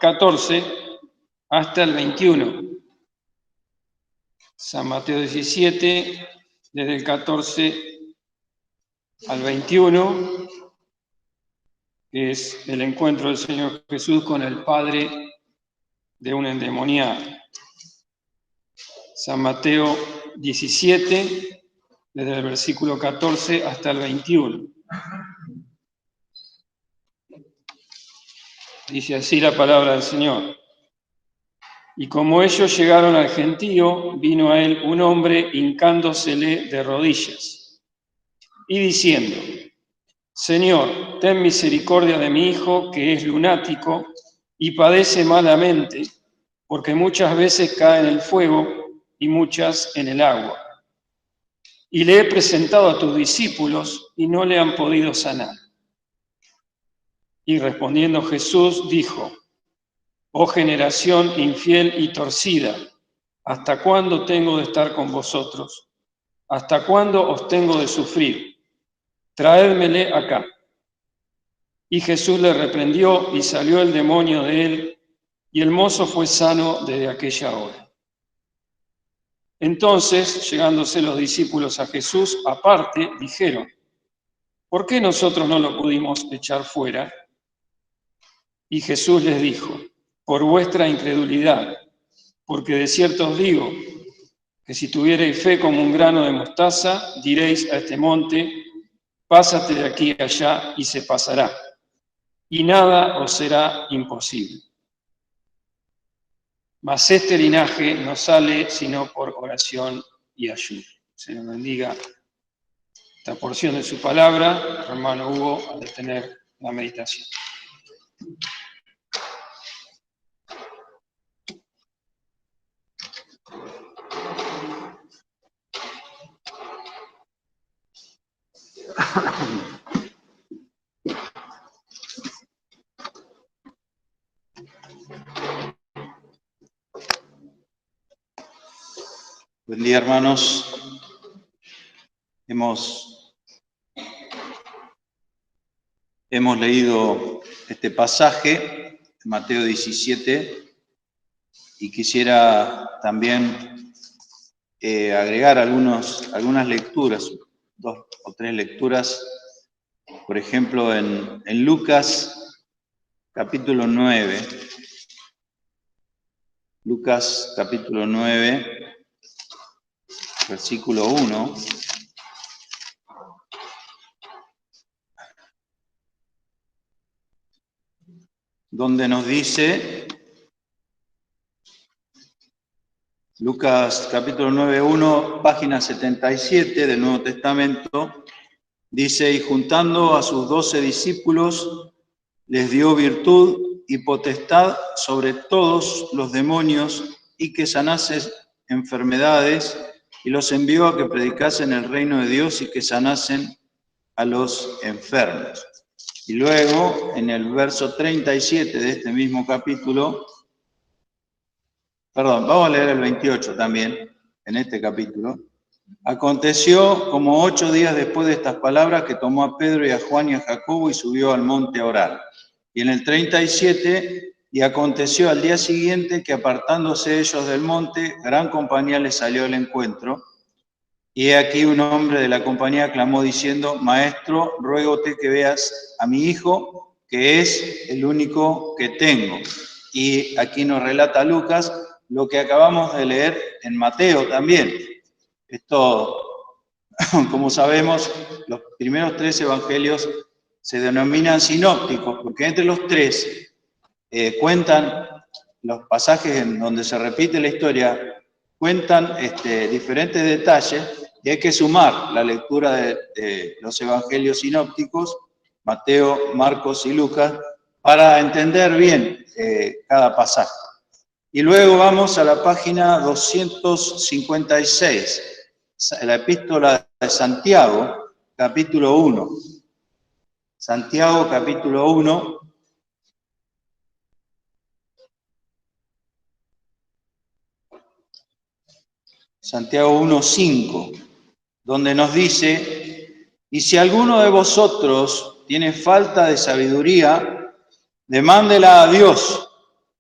14 hasta el 21. San Mateo 17, desde el 14 al 21, que es el encuentro del Señor Jesús con el padre de un endemoniado. San Mateo 17, desde el versículo 14 hasta el 21. Dice así la palabra del Señor. Y como ellos llegaron al gentío, vino a él un hombre hincándosele de rodillas y diciendo: Señor, ten misericordia de mi hijo, que es lunático y padece malamente, porque muchas veces cae en el fuego y muchas en el agua. Y le he presentado a tus discípulos y no le han podido sanar. Y respondiendo Jesús dijo: Oh generación infiel y torcida, ¿hasta cuándo tengo de estar con vosotros? ¿Hasta cuándo os tengo de sufrir? Traédmele acá. Y Jesús le reprendió y salió el demonio de él, y el mozo fue sano desde aquella hora. Entonces, llegándose los discípulos a Jesús aparte, dijeron: ¿por qué nosotros no lo pudimos echar fuera? Y Jesús les dijo: por vuestra incredulidad, porque de cierto os digo que si tuvierais fe como un grano de mostaza, diréis a este monte: pásate de aquí a allá, y se pasará, y nada os será imposible. Mas este linaje no sale sino por oración y ayuno. Señor bendiga esta porción de su palabra. Hermano Hugo, a detener la meditación. Buen día, hermanos. Hemos leído este pasaje, Mateo 17, y quisiera también agregar algunas lecturas, 2 o 3 lecturas. Por ejemplo, en Lucas capítulo 9. Lucas capítulo 9, versículo 1. Donde nos dice, Lucas capítulo 9, 1, página 77 del Nuevo Testamento, dice: y juntando a sus 12 discípulos, les dio virtud y potestad sobre todos los demonios y que sanase enfermedades, y los envió a que predicasen el reino de Dios y que sanasen a los enfermos. Y luego, en el verso 37 de este mismo capítulo, vamos a leer el 28 también, en este capítulo. Aconteció como 8 días después de estas palabras que tomó a Pedro y a Juan y a Jacobo y subió al monte a orar. Y en el 37, y aconteció al día siguiente que apartándose ellos del monte, gran compañía les salió al encuentro. Y he aquí un hombre de la compañía clamó diciendo: Maestro, ruégote que veas a mi hijo, que es el único que tengo. Y aquí nos relata Lucas lo que acabamos de leer en Mateo también. Esto, como sabemos, los primeros 3 evangelios se denominan sinópticos, porque entre los 3 cuentan los pasajes en donde se repite la historia, cuentan diferentes detalles, y hay que sumar la lectura de los evangelios sinópticos, Mateo, Marcos y Lucas, para entender bien cada pasaje. Y luego vamos a la página 256, la epístola de Santiago, capítulo 1. Santiago, capítulo 1. Santiago 1:5, donde nos dice: Y si alguno de vosotros tiene falta de sabiduría, demándela a Dios,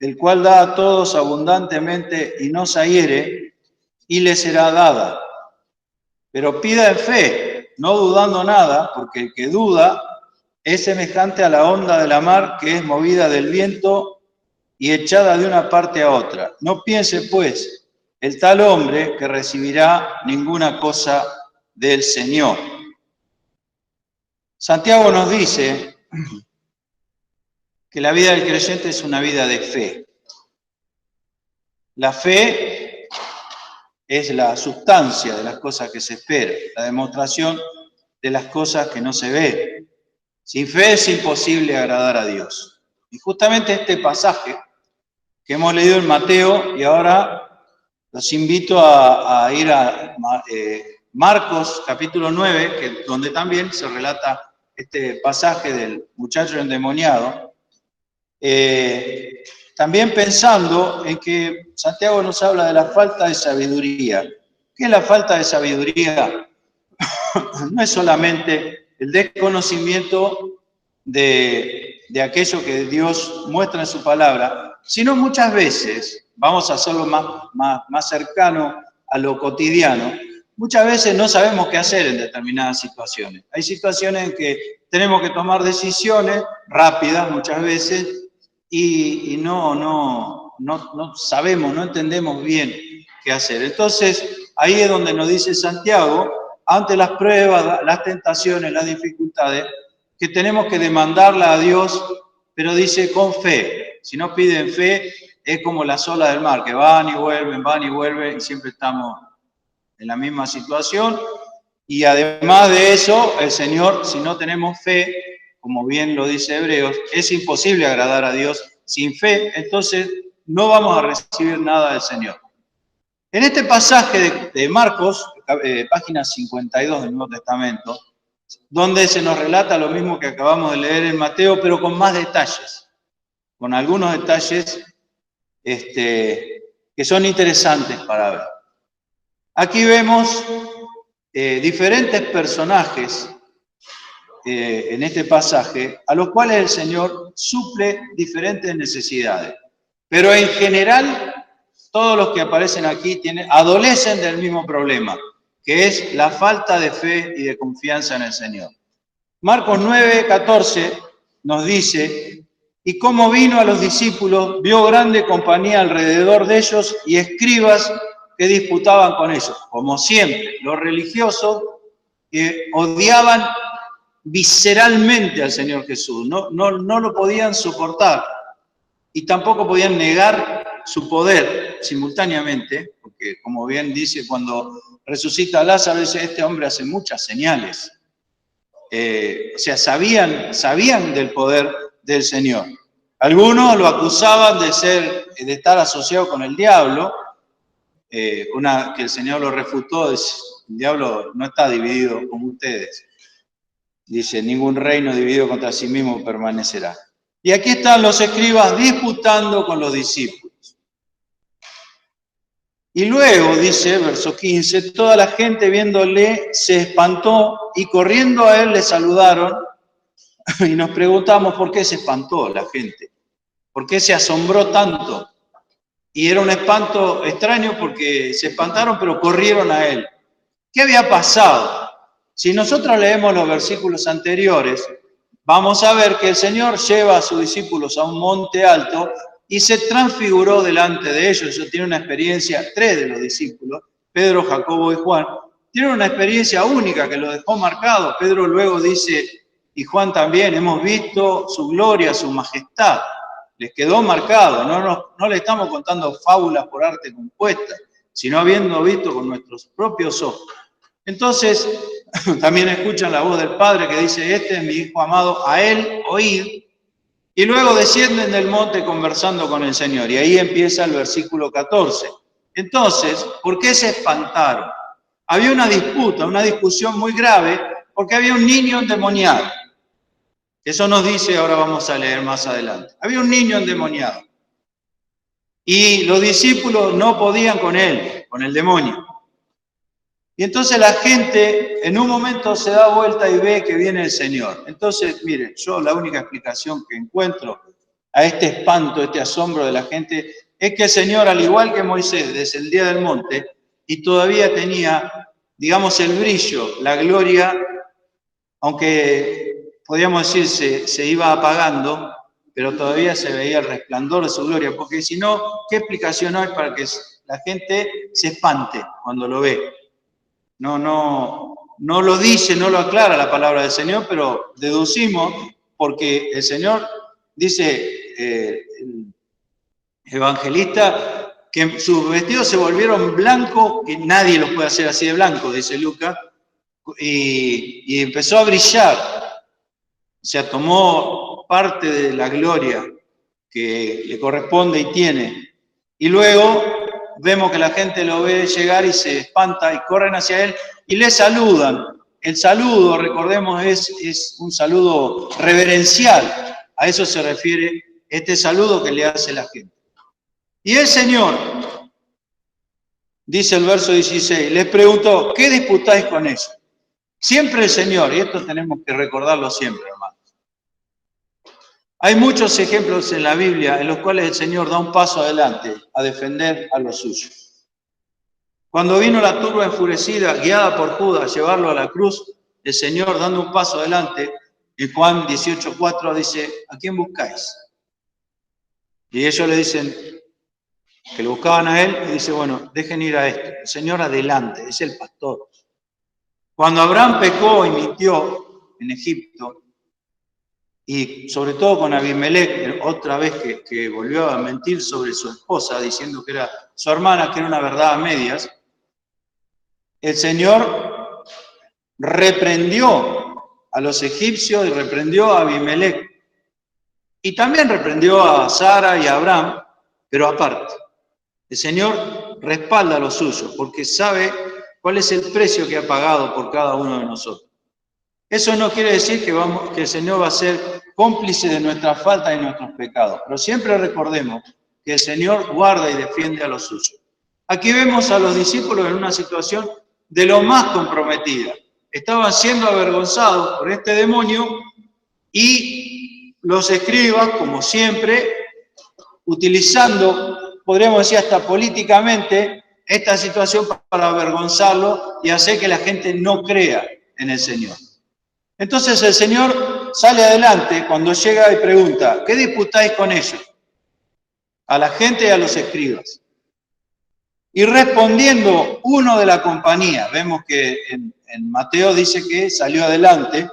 el cual da a todos abundantemente y no se hiere, y le será dada. Pero pida en fe, no dudando nada, porque el que duda es semejante a la onda de la mar que es movida del viento y echada de una parte a otra. No piense, pues, el tal hombre que recibirá ninguna cosa del Señor. Santiago nos dice que la vida del creyente es una vida de fe. La fe es la sustancia de las cosas que se esperan, la demostración de las cosas que no se ven. Sin fe es imposible agradar a Dios. Y justamente este pasaje que hemos leído en Mateo, y ahora los invito a ir a Marcos capítulo 9, donde también se relata este pasaje del muchacho endemoniado, también pensando en que Santiago nos habla de la falta de sabiduría. ¿Qué es la falta de sabiduría? No es solamente el desconocimiento de aquello que Dios muestra en su palabra, sino muchas veces, vamos a hacerlo más cercano a lo cotidiano, muchas veces no sabemos qué hacer en determinadas situaciones. Hay situaciones en que tenemos que tomar decisiones rápidas muchas veces y no sabemos, no entendemos bien qué hacer. Entonces, ahí es donde nos dice Santiago, ante las pruebas, las tentaciones, las dificultades, que tenemos que demandarla a Dios, pero dice con fe. Si no piden fe, es como las olas del mar, que van y vuelven, y siempre estamos en la misma situación. Y además de eso, el Señor, si no tenemos fe, como bien lo dice Hebreos, es imposible agradar a Dios sin fe, entonces no vamos a recibir nada del Señor. En este pasaje de Marcos, página 52 del Nuevo Testamento, donde se nos relata lo mismo que acabamos de leer en Mateo, pero con más detalles, con algunos detalles que son interesantes para ver. Aquí vemos diferentes personajes en este pasaje, a los cuales el Señor suple diferentes necesidades. Pero en general, todos los que aparecen aquí adolecen del mismo problema, que es la falta de fe y de confianza en el Señor. Marcos 9:14 nos dice, y como vino a los discípulos, vio grande compañía alrededor de ellos y escribas que disputaban con ellos. Como siempre, los religiosos odiaban visceralmente al Señor Jesús, no lo podían soportar y tampoco podían negar su poder simultáneamente, porque como bien dice, cuando resucita a Lázaro, dice, este hombre hace muchas señales. O sea, sabían del poder del Señor. Algunos lo acusaban de estar asociado con el diablo, que el Señor lo refutó, el diablo no está dividido como ustedes. Dice, ningún reino dividido contra sí mismo permanecerá. Y aquí están los escribas disputando con los discípulos. Y luego, dice, verso 15, toda la gente viéndole se espantó y corriendo a él le saludaron. Y nos preguntamos por qué se espantó la gente, por qué se asombró tanto. Y era un espanto extraño porque se espantaron pero corrieron a él. ¿Qué había pasado? Si nosotros leemos los versículos anteriores, vamos a ver que el Señor lleva a sus discípulos a un monte alto y se transfiguró delante de ellos. Eso tiene una experiencia, 3 de los discípulos, Pedro, Jacobo y Juan, tienen una experiencia única que lo dejó marcado. Pedro luego dice, y Juan también, hemos visto su gloria, su majestad. Les quedó marcado, no le estamos contando fábulas por arte compuesta, sino habiendo visto con nuestros propios ojos. Entonces, también escuchan la voz del Padre que dice, este es mi Hijo amado, a él oíd. Y luego descienden del monte conversando con el Señor. Y ahí empieza el versículo 14. Entonces, ¿por qué se espantaron? Había una disputa, una discusión muy grave, porque había un niño endemoniado. Eso nos dice, ahora vamos a leer más adelante. Había un niño endemoniado. Y los discípulos no podían con él, con el demonio. Y entonces la gente en un momento se da vuelta y ve que viene el Señor. Entonces, miren, yo la única explicación que encuentro a este espanto, este asombro de la gente, es que el Señor, al igual que Moisés, desde el día del monte, y todavía tenía, digamos, el brillo, la gloria, aunque podríamos decir se iba apagando, pero todavía se veía el resplandor de su gloria, porque si no, ¿qué explicación hay para que la gente se espante cuando lo ve? No lo dice, no lo aclara la palabra del Señor, pero deducimos, porque el Señor dice, el evangelista, que sus vestidos se volvieron blancos, que nadie los puede hacer así de blanco, dice Lucas, y empezó a brillar. O sea, tomó parte de la gloria que le corresponde y tiene. Y luego vemos que la gente lo ve llegar y se espanta y corren hacia él y le saludan. El saludo, recordemos, es un saludo reverencial. A eso se refiere este saludo que le hace la gente. Y el Señor, dice el verso 16, les preguntó, ¿qué disputáis con ellos? Siempre el Señor, y esto tenemos que recordarlo siempre, hermanos. Hay muchos ejemplos en la Biblia en los cuales el Señor da un paso adelante a defender a los suyos. Cuando vino la turba enfurecida, guiada por Judas, a llevarlo a la cruz, el Señor, dando un paso adelante, en Juan 18:4 dice, ¿a quién buscáis? Y ellos le dicen que lo buscaban a él, y dice, bueno, dejen ir a este. El Señor adelante, es el pastor. Cuando Abraham pecó y mintió en Egipto, y sobre todo con Abimelech, otra vez que volvió a mentir sobre su esposa, diciendo que era su hermana, que era una verdad a medias, el Señor reprendió a los egipcios y reprendió a Abimelech. Y también reprendió a Sara y a Abraham, pero aparte. El Señor respalda a los suyos porque sabe cuál es el precio que ha pagado por cada uno de nosotros. Eso no quiere decir que el Señor va a ser cómplice de nuestras faltas y nuestros pecados, pero siempre recordemos que el Señor guarda y defiende a los suyos. Aquí vemos a los discípulos en una situación de lo más comprometida. Estaban siendo avergonzados por este demonio y los escribas, como siempre, utilizando, podríamos decir hasta políticamente, esta situación para avergonzarlo y hacer que la gente no crea en el Señor. Entonces el Señor sale adelante cuando llega y pregunta, ¿qué disputáis con ellos? A la gente y a los escribas. Y respondiendo uno de la compañía, vemos que en Mateo dice que salió adelante,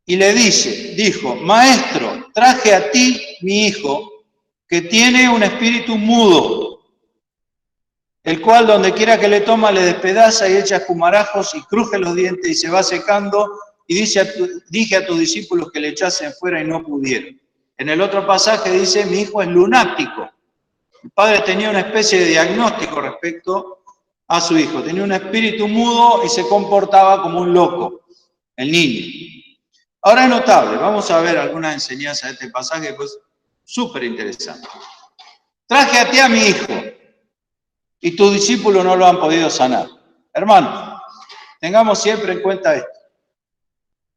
y le dijo, maestro, traje a ti mi hijo, que tiene un espíritu mudo, el cual donde quiera que le toma le despedaza y echa espumarajos y cruje los dientes y se va secando, y dije a tus discípulos que le echasen fuera y no pudieron. En el otro pasaje dice, mi hijo es lunático. El padre tenía una especie de diagnóstico respecto a su hijo. Tenía un espíritu mudo y se comportaba como un loco, el niño. Ahora es notable, vamos a ver algunas enseñanzas de este pasaje, pues súper interesante. Traje a ti a mi hijo y tus discípulos no lo han podido sanar. Hermanos, tengamos siempre en cuenta esto.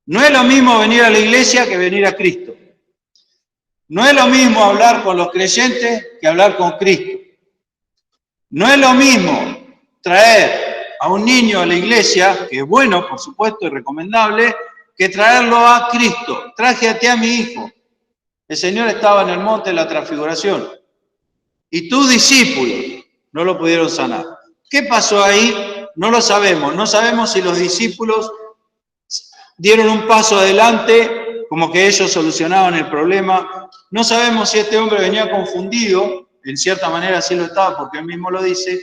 No es lo mismo venir a la iglesia que venir a Cristo. No es lo mismo hablar con los creyentes que hablar con Cristo. No es lo mismo traer a un niño a la iglesia, que es bueno, por supuesto, y recomendable, que traerlo a Cristo. Traje a ti a mi hijo. El Señor estaba en el monte de la transfiguración. Y tus discípulos no lo pudieron sanar. ¿Qué pasó ahí? No lo sabemos. No sabemos si los discípulos dieron un paso adelante, como que ellos solucionaban el problema. No sabemos si este hombre venía confundido. En cierta manera sí lo estaba, porque él mismo lo dice.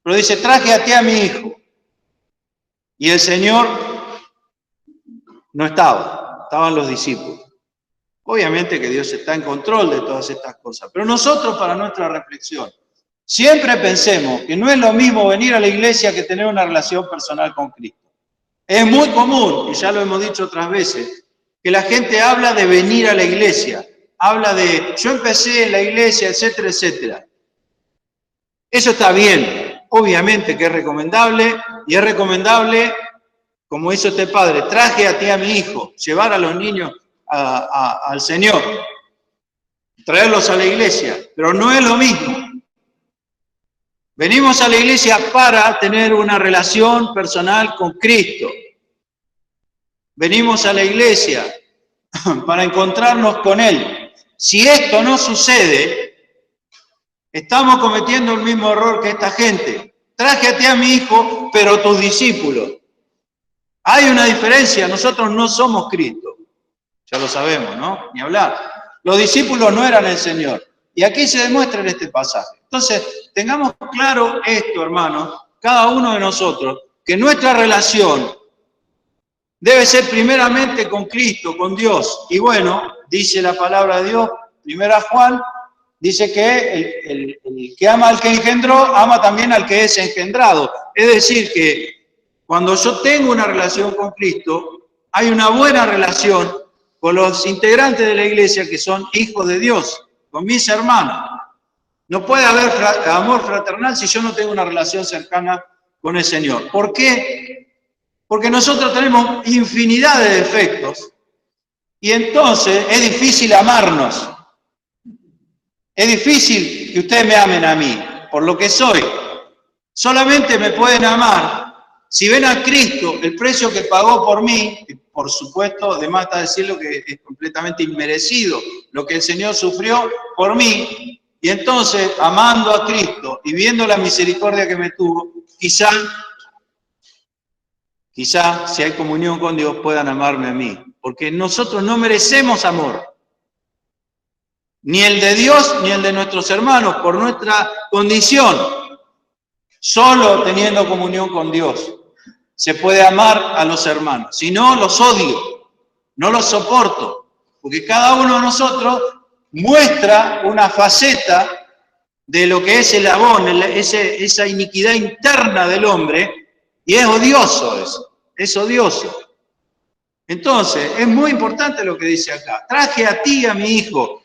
Pero dice, traje a ti a mi hijo. Y el Señor no estaba. Estaban los discípulos. Obviamente que Dios está en control de todas estas cosas, pero nosotros para nuestra reflexión, siempre pensemos que no es lo mismo venir a la iglesia que tener una relación personal con Cristo. Es muy común, y ya lo hemos dicho otras veces, que la gente habla de venir a la iglesia, habla de yo empecé en la iglesia, etcétera, etcétera. Eso está bien, obviamente que es recomendable, y es recomendable, como hizo este padre, traje a ti a mi hijo, llevar a los niños al Señor, traerlos a la iglesia, pero no es lo mismo. Venimos a la iglesia para tener una relación personal con Cristo. Venimos a la iglesia para encontrarnos con Él. Si esto no sucede, estamos cometiendo el mismo error que esta gente. Traje a ti a mi hijo, pero tus discípulos. Hay una diferencia, nosotros no somos Cristo. Ya lo sabemos, ¿no? Ni hablar. Los discípulos no eran el Señor. Y aquí se demuestra en este pasaje. Entonces, tengamos claro esto, hermanos, cada uno de nosotros, que nuestra relación debe ser primeramente con Cristo, con Dios. Y bueno, dice la palabra de Dios, 1 Juan, dice que el que ama al que engendró, ama también al que es engendrado. Es decir, que cuando yo tengo una relación con Cristo, hay una buena relación con los integrantes de la iglesia que son hijos de Dios, con mis hermanos. No puede haber amor fraternal si yo no tengo una relación cercana con el Señor. ¿Por qué? Porque nosotros tenemos infinidad de defectos y entonces es difícil amarnos. Es difícil que ustedes me amen a mí por lo que soy. Solamente me pueden amar si ven a Cristo, el precio que pagó por mí, y por supuesto, además está decirlo que es completamente inmerecido lo que el Señor sufrió por mí, y entonces, amando a Cristo y viendo la misericordia que me tuvo, quizá, si hay comunión con Dios, puedan amarme a mí, porque nosotros no merecemos amor, ni el de Dios, ni el de nuestros hermanos, por nuestra condición. Solo teniendo comunión con Dios se puede amar a los hermanos. Si no, los odio, no los soporto, porque cada uno de nosotros muestra una faceta de lo que es el abón, esa iniquidad interna del hombre, y es odioso eso, es odioso. Entonces, es muy importante lo que dice acá. Traje a ti, a mi hijo.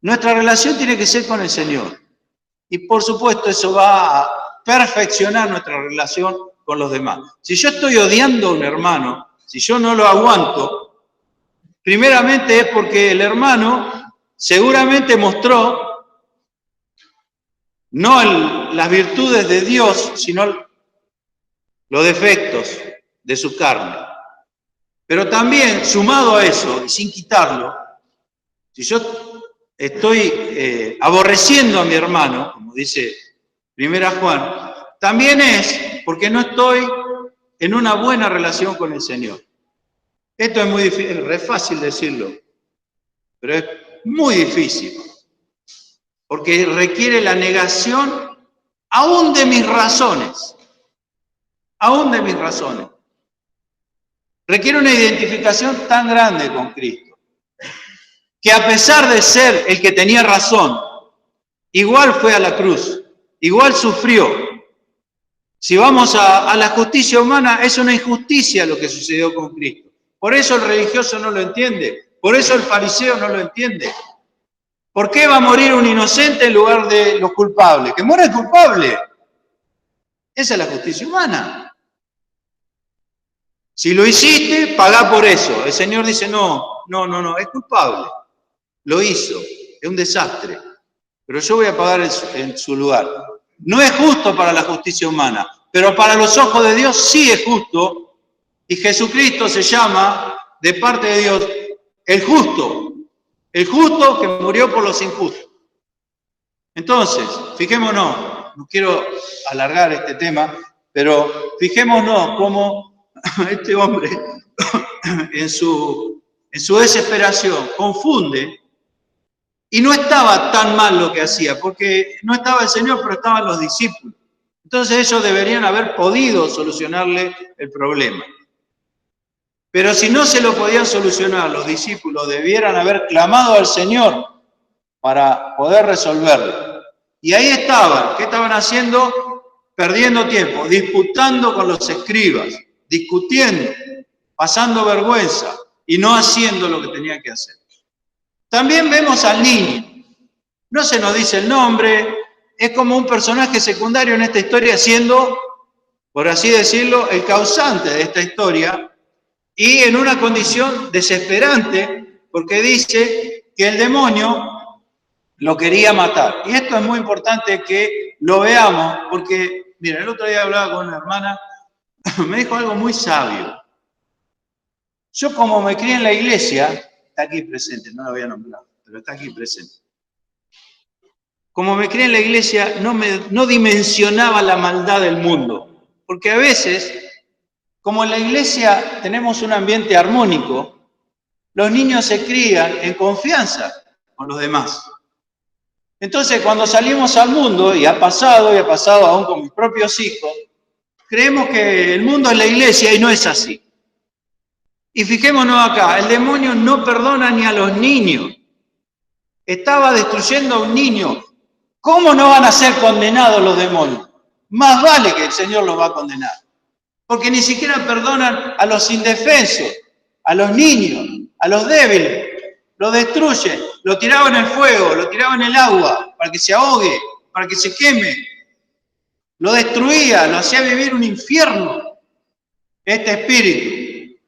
Nuestra relación tiene que ser con el Señor. Y por supuesto eso va a perfeccionar nuestra relación con los demás. Si yo estoy odiando a un hermano, si yo no lo aguanto, primeramente es porque el hermano seguramente mostró no las virtudes de Dios, sino los defectos de su carne. Pero también, sumado a eso, y sin quitarlo, si yo estoy aborreciendo a mi hermano, como dice 1 Juan, también es porque no estoy en una buena relación con el Señor. Esto es muy difícil, es fácil decirlo, pero es muy difícil, porque requiere la negación aún de mis razones, Requiere una identificación tan grande con Cristo, que a pesar de ser el que tenía razón, igual fue a la cruz, igual sufrió. Si vamos a la justicia humana, es una injusticia lo que sucedió con Cristo. Por eso el religioso no lo entiende, por eso el fariseo no lo entiende. ¿Por qué va a morir un inocente en lugar de los culpables? ¡Que muera el culpable! Esa es la justicia humana. Si lo hiciste, pagá por eso. El Señor dice, no, es culpable. Lo hizo, es un desastre. Pero yo voy a pagar en su lugar. No es justo para la justicia humana, pero para los ojos de Dios sí es justo. Y Jesucristo se llama, de parte de Dios, el justo que murió por los injustos. Entonces, fijémonos, no quiero alargar este tema, pero fijémonos cómo este hombre, en su desesperación, confunde. Y no estaba tan mal lo que hacía, porque no estaba el Señor, pero estaban los discípulos. Entonces ellos deberían haber podido solucionarle el problema. Pero si no se lo podían solucionar, los discípulos debieran haber clamado al Señor para poder resolverlo. Y ahí estaban. ¿Qué estaban haciendo? Perdiendo tiempo, disputando con los escribas, discutiendo, pasando vergüenza y no haciendo lo que tenían que hacer. También vemos al niño. No se nos dice el nombre, es como un personaje secundario en esta historia, siendo, por así decirlo, el causante de esta historia, y en una condición desesperante, porque dice que el demonio lo quería matar. Y esto es muy importante que lo veamos, porque, mira, el otro día hablaba con una hermana, me dijo algo muy sabio. Yo, como me crié en la iglesia, está aquí presente, no lo voy a nombrar, pero está aquí presente. Como me crié en la iglesia, no dimensionaba la maldad del mundo, porque a veces, como en la iglesia tenemos un ambiente armónico, los niños se crían en confianza con los demás. Entonces, cuando salimos al mundo, y ha pasado aún con mis propios hijos, creemos que el mundo es la iglesia y no es así. Y fijémonos acá, el demonio no perdona ni a los niños. Estaba destruyendo a un niño. ¿Cómo no van a ser condenados los demonios? Más vale que el Señor los va a condenar. Porque ni siquiera perdonan a los indefensos, a los niños, a los débiles. Lo destruyen, lo tiraban en el fuego, lo tiraban en el agua, para que se ahogue, para que se queme. Lo destruía, lo hacía vivir un infierno, este espíritu.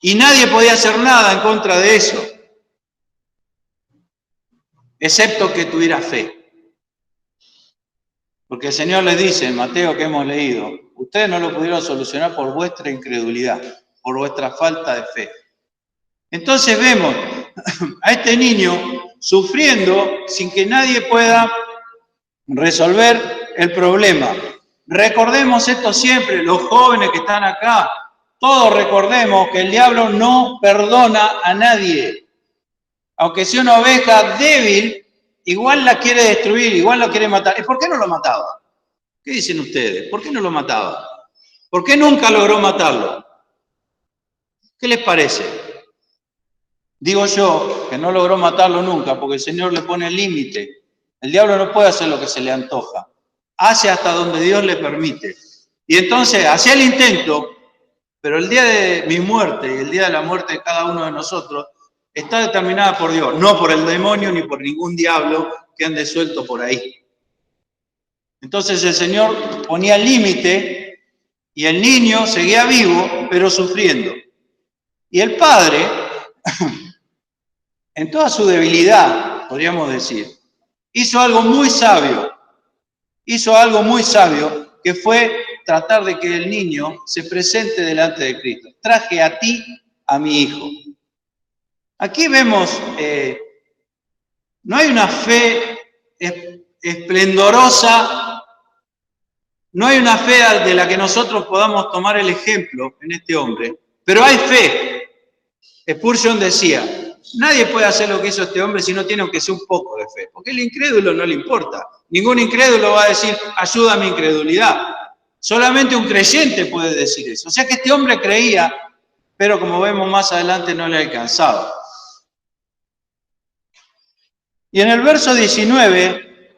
Y nadie podía hacer nada en contra de eso, excepto que tuviera fe. Porque el Señor les dice en Mateo que hemos leído, ustedes no lo pudieron solucionar por vuestra incredulidad, por vuestra falta de fe. Entonces vemos a este niño sufriendo sin que nadie pueda resolver el problema. Recordemos esto siempre, los jóvenes que están acá, todos recordemos que el diablo no perdona a nadie. Aunque sea una oveja débil, igual la quiere destruir, igual la quiere matar. ¿Y por qué no lo mataba? ¿Qué dicen ustedes? ¿Por qué no lo mataba? ¿Por qué nunca logró matarlo? ¿Qué les parece? Digo yo que no logró matarlo nunca porque el Señor le pone límite. El diablo no puede hacer lo que se le antoja. Hace hasta donde Dios le permite. Y entonces hacía el intento, pero el día de mi muerte y el día de la muerte de cada uno de nosotros está determinada por Dios, no por el demonio ni por ningún diablo que ande suelto por ahí. Entonces el Señor ponía límite y el niño seguía vivo, pero sufriendo. Y el padre, en toda su debilidad, podríamos decir, hizo algo muy sabio. Hizo algo muy sabio, que fue tratar de que el niño se presente delante de Cristo. Traje a ti, a mi hijo. Aquí vemos, no hay una fe esplendorosa, no hay una fe de la que nosotros podamos tomar el ejemplo en este hombre, pero hay fe. Spurgeon decía, nadie puede hacer lo que hizo este hombre si no tiene aunque sea un poco de fe, porque el incrédulo no le importa. Ningún incrédulo va a decir, ayuda a mi incredulidad. Solamente un creyente puede decir eso. O sea que este hombre creía, pero como vemos más adelante no le alcanzaba. Y en el verso 19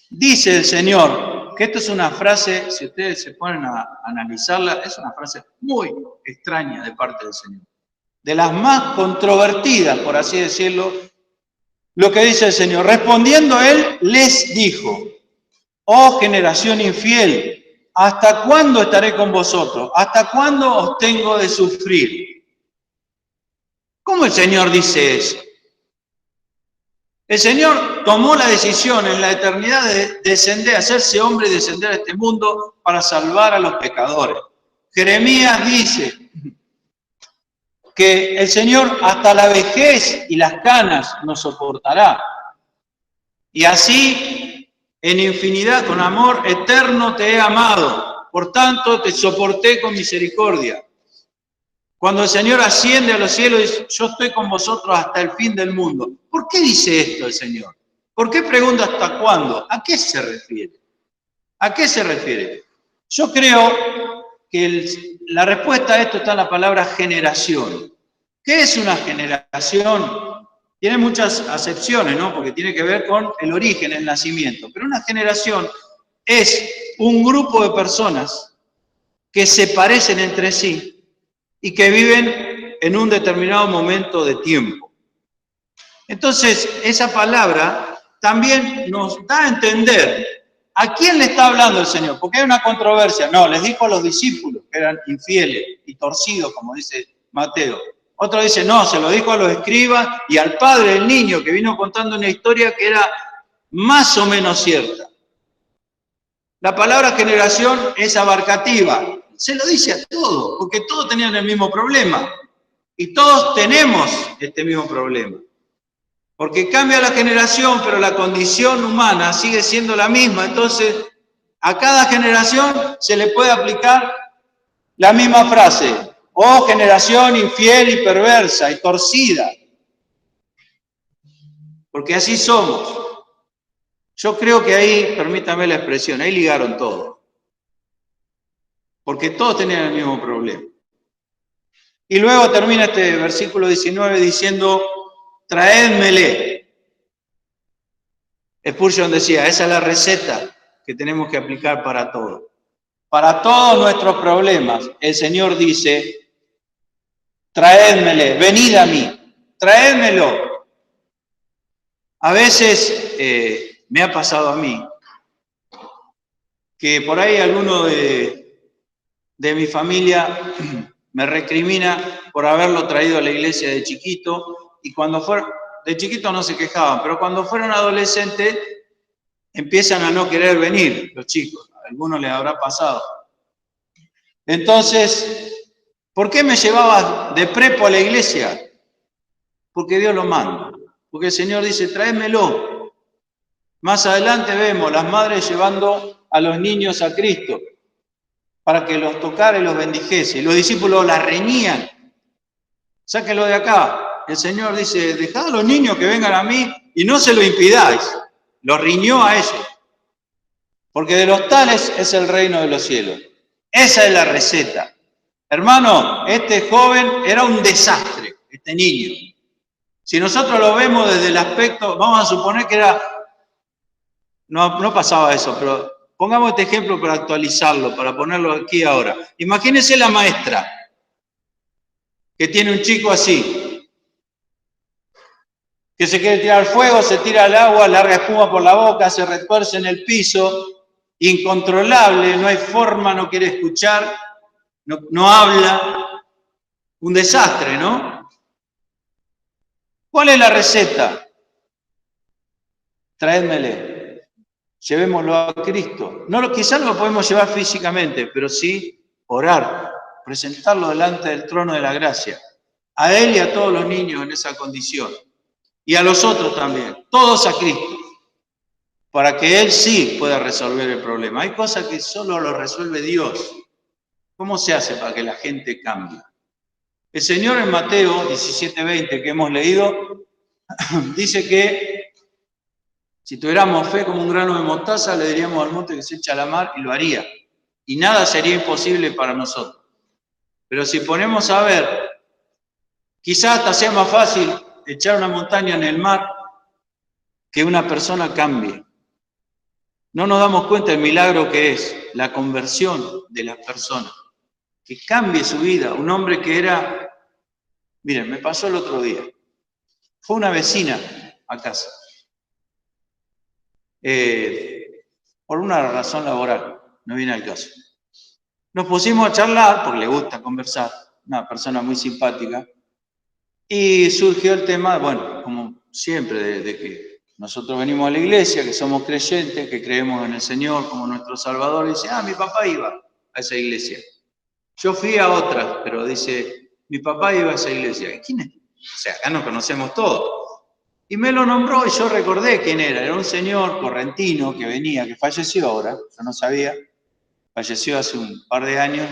dice el Señor, que esto es una frase, si ustedes se ponen a analizarla, es una frase muy extraña de parte del Señor. De las más controvertidas, por así decirlo, lo que dice el Señor. Respondiendo él, les dijo, oh generación infiel, ¿hasta cuándo estaré con vosotros? ¿Hasta cuándo os tengo de sufrir? ¿Cómo el Señor dice eso? El Señor tomó la decisión en la eternidad de descender, hacerse hombre y descender a este mundo para salvar a los pecadores. Jeremías dice que el Señor hasta la vejez y las canas nos soportará. Y así, en infinidad, con amor eterno te he amado, por tanto te soporté con misericordia. Cuando el Señor asciende a los cielos, dice, yo estoy con vosotros hasta el fin del mundo. ¿Por qué dice esto el Señor? ¿Por qué pregunta hasta cuándo? ¿A qué se refiere? ¿A qué se refiere? Yo creo que la respuesta a esto está en la palabra generación. ¿Qué es una generación? Tiene muchas acepciones, ¿no? Porque tiene que ver con el origen, el nacimiento. Pero una generación es un grupo de personas que se parecen entre sí y que viven en un determinado momento de tiempo. Entonces, esa palabra también nos da a entender a quién le está hablando el Señor, porque hay una controversia. No, les dijo a los discípulos que eran infieles y torcidos, como dice Mateo. Otro dice, no, se lo dijo a los escribas y al padre del niño, que vino contando una historia que era más o menos cierta. La palabra generación es abarcativa, se lo dice a todos, porque todos tenían el mismo problema. Y todos tenemos este mismo problema. Porque cambia la generación, pero la condición humana sigue siendo la misma. Entonces, a cada generación se le puede aplicar la misma frase. Oh, generación infiel y perversa y torcida. Porque así somos. Yo creo que ahí, permítame la expresión, ahí ligaron todo. Porque todos tenían el mismo problema. Y luego termina este versículo 19 diciendo, traédmele. Spurgeon decía, esa es la receta que tenemos que aplicar para todo. Para todos nuestros problemas, el Señor dice, traédmele, venid a mí, traédmelo. A veces me ha pasado a mí que por ahí alguno de mi familia me recrimina por haberlo traído a la iglesia de chiquito, y cuando fueron, de chiquito no se quejaban, pero cuando fueron adolescentes empiezan a no querer venir los chicos, a algunos les habrá pasado. Entonces, ¿por qué me llevaba de prepo a la iglesia? Porque Dios lo manda, porque el Señor dice, tráemelo. Más adelante vemos las madres llevando a los niños a Cristo para que los tocara y los bendijese. Y los discípulos la reñían. Sáquenlo de acá. El Señor dice, dejad a los niños que vengan a mí y no se lo impidáis. Los riñó a ellos. Porque de los tales es el reino de los cielos. Esa es la receta. Hermano, este joven era un desastre, este niño. Si nosotros lo vemos desde el aspecto, vamos a suponer que era, no pasaba eso, pero pongamos este ejemplo para actualizarlo, para ponerlo aquí ahora. Imagínense la maestra que tiene un chico así, que se quiere tirar fuego, se tira al agua, larga espuma por la boca, se retuerce en el piso, incontrolable, no hay forma, no quiere escuchar, no habla, un desastre, ¿no? ¿Cuál es la receta? Traédmele, llevémoslo a Cristo. Quizás no lo podemos llevar físicamente, pero sí orar, presentarlo delante del trono de la gracia, a él y a todos los niños en esa condición, y a los otros también, todos a Cristo, para que él sí pueda resolver el problema. Hay cosas que solo lo resuelve Dios. ¿Cómo se hace para que la gente cambie? El Señor en Mateo 17:20 que hemos leído, dice que si tuviéramos fe como un grano de mostaza, le diríamos al monte que se echa a la mar y lo haría. Y nada sería imposible para nosotros. Pero si ponemos a ver, quizás hasta sea más fácil echar una montaña en el mar que una persona cambie. No nos damos cuenta del milagro que es la conversión de las personas. Que cambie su vida. Un hombre que era, miren, me pasó el otro día. Fue una vecina a casa. Por una razón laboral, no viene al caso. Nos pusimos a charlar, porque le gusta conversar, una persona muy simpática, y surgió el tema, bueno, como siempre, de que nosotros venimos a la iglesia, que somos creyentes, que creemos en el Señor como nuestro Salvador, y dice, mi papá iba a esa iglesia. Yo fui a otra, pero dice, mi papá iba a esa iglesia. ¿Quién es? O sea, acá nos conocemos todos. Y me lo nombró y yo recordé quién era. Era un señor correntino que venía, que falleció ahora, yo no sabía, falleció hace un par de años,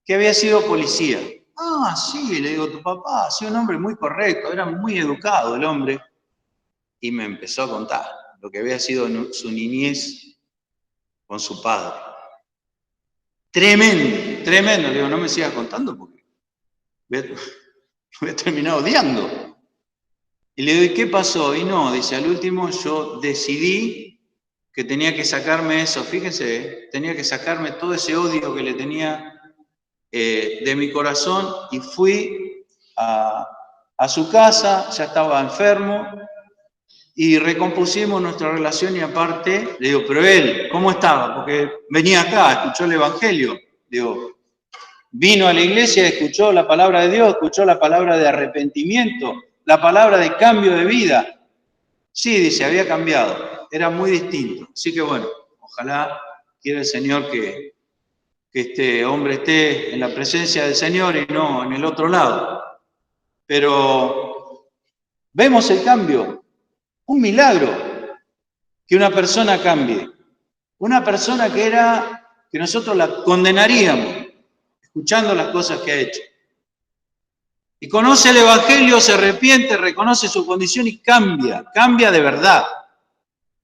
que había sido policía. Sí, le digo, tu papá, sí, un hombre muy correcto, era muy educado el hombre. Y me empezó a contar lo que había sido su niñez con su padre. Tremendo, tremendo. Le digo, no me sigas contando porque lo voy a terminar odiando. Y le digo, ¿y qué pasó? Y no, dice, al último yo decidí que tenía que sacarme eso, fíjense, tenía que sacarme todo ese odio que le tenía de mi corazón, y fui a su casa, ya estaba enfermo, y recompusimos nuestra relación y aparte, le digo, pero él, ¿cómo estaba? Porque venía acá, escuchó el Evangelio. Digo, vino a la iglesia, escuchó la palabra de Dios, escuchó la palabra de arrepentimiento, la palabra de cambio de vida. Sí, dice, había cambiado, era muy distinto. Así que bueno, ojalá quiera el Señor que este hombre esté en la presencia del Señor y no en el otro lado. Pero vemos el cambio, un milagro que una persona cambie. Una persona que nosotros la condenaríamos, escuchando las cosas que ha hecho. Y conoce el Evangelio, se arrepiente, reconoce su condición y cambia de verdad.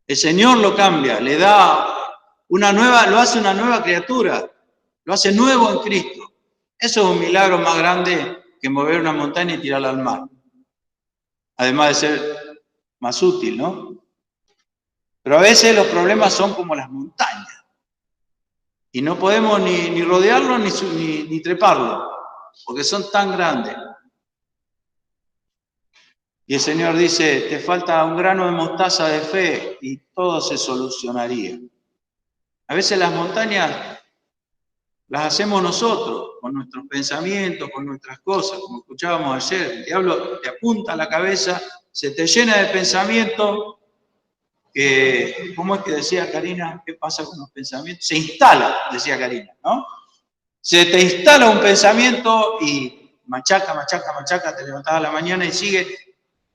El Señor lo cambia, le da una nueva, lo hace una nueva criatura, lo hace nuevo en Cristo. Eso es un milagro más grande que mover una montaña y tirarla al mar. Además de ser más útil, ¿no? Pero a veces los problemas son como las montañas. Y no podemos ni rodearlo ni treparlo, porque son tan grandes. Y el Señor dice, te falta un grano de mostaza de fe y todo se solucionaría. A veces las montañas las hacemos nosotros, con nuestros pensamientos, con nuestras cosas, como escuchábamos ayer. El diablo te apunta a la cabeza, se te llena de pensamientos. ¿Cómo es que decía Karina? ¿Qué pasa con los pensamientos? Se instala, decía Karina, ¿no? Se te instala un pensamiento y machaca, te levantás a la mañana y sigue.